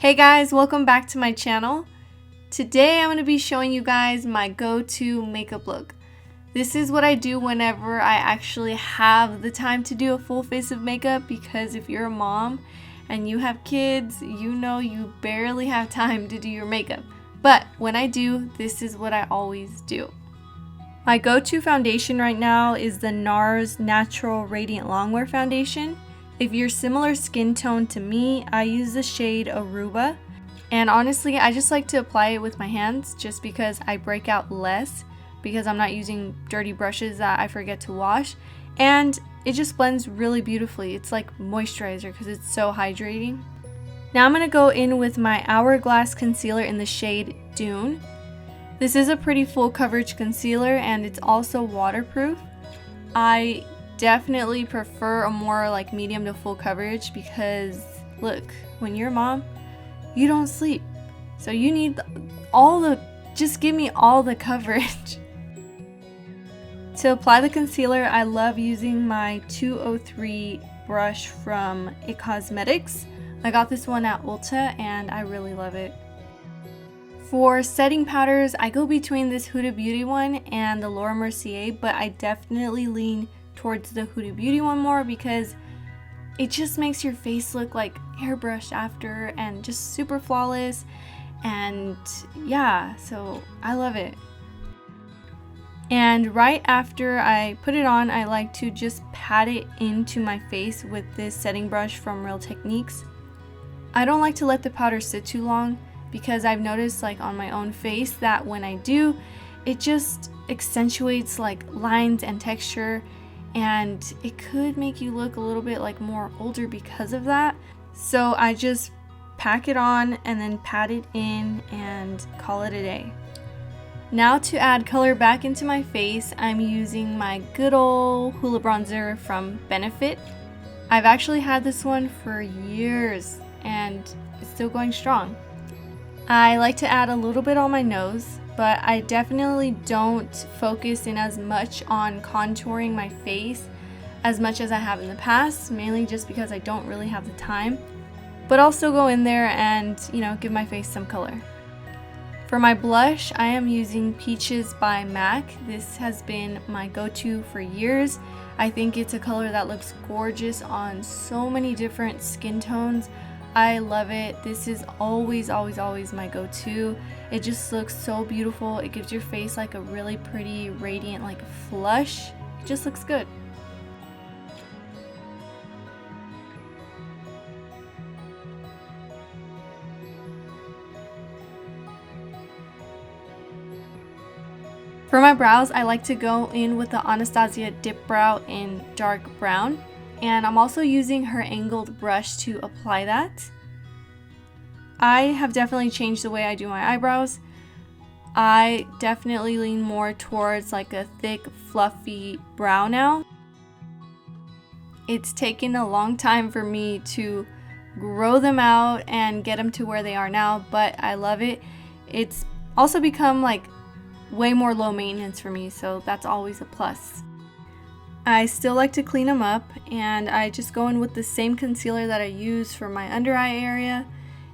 Hey guys, welcome back to my channel. Today I'm going to be showing you guys my go-to makeup look. This is what I do whenever I actually have the time to do a full face of makeup, because if you're a mom and you have kids, you know you barely have time to do your makeup. But when I do, this is what I always do. My go-to foundation right now is the Nars Natural Radiant Longwear Foundation. If you're similar skin tone to me, I use the shade Aruba. And honestly, I just like to apply it with my hands just because I break out less because I'm not using dirty brushes that I forget to wash. And it just blends really beautifully. It's like moisturizer because it's so hydrating. Now I'm going to go in with my Hourglass concealer in the shade Dune. This is a pretty full coverage concealer and it's also waterproof. I definitely prefer a more like medium to full coverage because look, when you're a mom, you don't sleep. So you need just give me all the coverage. To apply the concealer, I love using my 203 brush from It Cosmetics. I got this one at Ulta and I really love it. For setting powders, I go between this Huda Beauty one and the Laura Mercier, but I definitely lean towards the Huda Beauty one more because it just makes your face look like airbrushed after and just super flawless. And yeah, so I love it. And right after I put it on, I like to just pat it into my face with this setting brush from Real Techniques. I don't like to let the powder sit too long because I've noticed like on my own face that when I do, it just accentuates like lines and texture, and it could make you look a little bit like more older because of that. So I just pack it on and then pat it in and call it a day. Now to add color back into my face, I'm using my good old Hula bronzer from Benefit. I've actually had this one for years and it's still going strong. I like to add a little bit on my nose, but I definitely don't focus in as much on contouring my face as much as I have in the past, mainly just because I don't really have the time. But I'll still go in there and, give my face some color. For my blush, I am using Peaches by MAC. This has been my go-to for years. I think it's a color that looks gorgeous on so many different skin tones. I love it. This is always my go-to. It just looks so beautiful. It gives your face like a really pretty, radiant, like flush. It just looks good. For my brows, I like to go in with the Anastasia Dip Brow in dark brown. And I'm also using her angled brush to apply that. I have definitely changed the way I do my eyebrows. I definitely lean more towards like a thick, fluffy brow now. It's taken a long time for me to grow them out and get them to where they are now, but I love it. It's also become like way more low maintenance for me, so that's always a plus. I still like to clean them up, and I just go in with the same concealer that I use for my under eye area,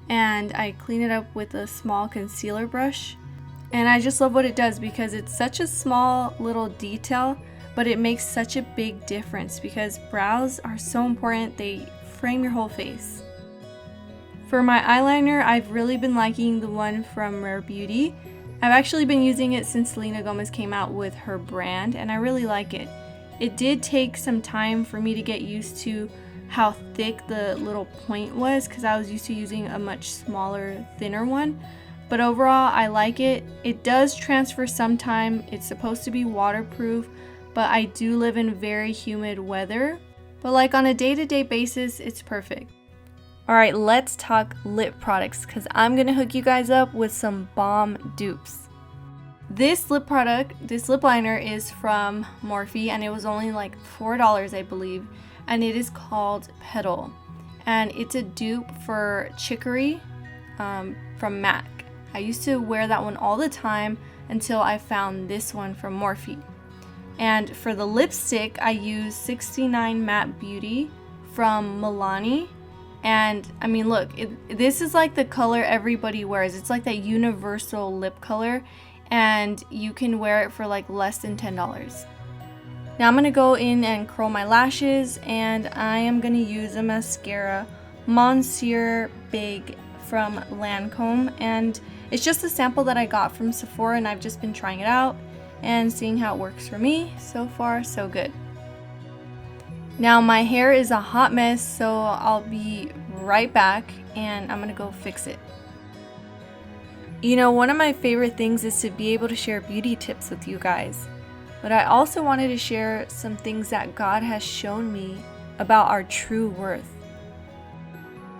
and I clean it up with a small concealer brush. And I just love what it does because it's such a small little detail, but it makes such a big difference because brows are so important. They frame your whole face. For my eyeliner, I've really been liking the one from Rare Beauty. I've actually been using it since Selena Gomez came out with her brand, and I really like it. It did take some time for me to get used to how thick the little point was because I was used to using a much smaller, thinner one. But overall, I like it. It does transfer sometime. It's supposed to be waterproof, but I do live in very humid weather. But like on a day-to-day basis, it's perfect. Alright, let's talk lip products because I'm going to hook you guys up with some bomb dupes. This lip liner is from Morphe and it was only like $4 I believe, and it is called Petal, and it's a dupe for Chicory from MAC. I used to wear that one all the time until I found this one from Morphe. And for the lipstick, I use 69 Matte Beauty from Milani, And I mean, look, this is like the color everybody wears. It's like that universal lip color, and you can wear it for like less than $10. Now I'm going to go in and curl my lashes, and I am going to use a mascara, Monsieur Big from Lancolm, and it's just a sample that I got from Sephora, and I've just been trying it out and seeing how it works for me. So far, so good. Now my hair is a hot mess, so I'll be right back and I'm gonna go fix it. You know, one of my favorite things is to be able to share beauty tips with you guys, but I also wanted to share some things that God has shown me about our true worth.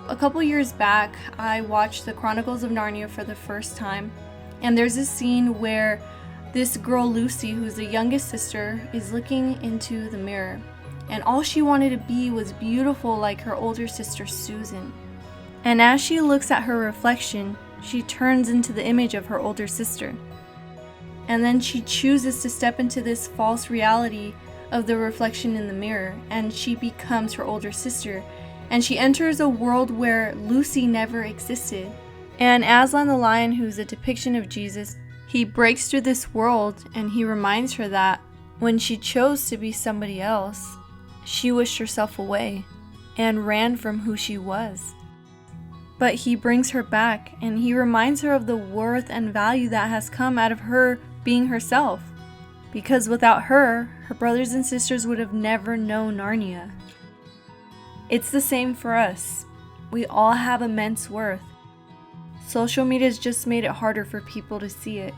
A couple years back, I watched the Chronicles of Narnia for the first time, and there's a scene where this girl Lucy, who's the youngest sister, is looking into the mirror, and all she wanted to be was beautiful like her older sister Susan. And as she looks at her reflection, she turns into the image of her older sister. And then she chooses to step into this false reality of the reflection in the mirror, and she becomes her older sister, and she enters a world where Lucy never existed. And Aslan the lion, who's a depiction of Jesus, he breaks through this world, and he reminds her that when she chose to be somebody else, she wished herself away and ran from who she was. But he brings her back, and he reminds her of the worth and value that has come out of her being herself. Because without her, her brothers and sisters would have never known Narnia. It's the same for us. We all have immense worth. Social media has just made it harder for people to see it.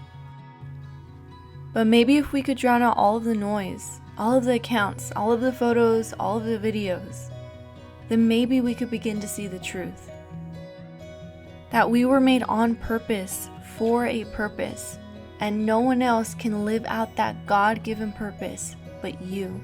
But maybe if we could drown out all of the noise, all of the accounts, all of the photos, all of the videos, then maybe we could begin to see the truth. That we were made on purpose for a purpose, and no one else can live out that God-given purpose but you.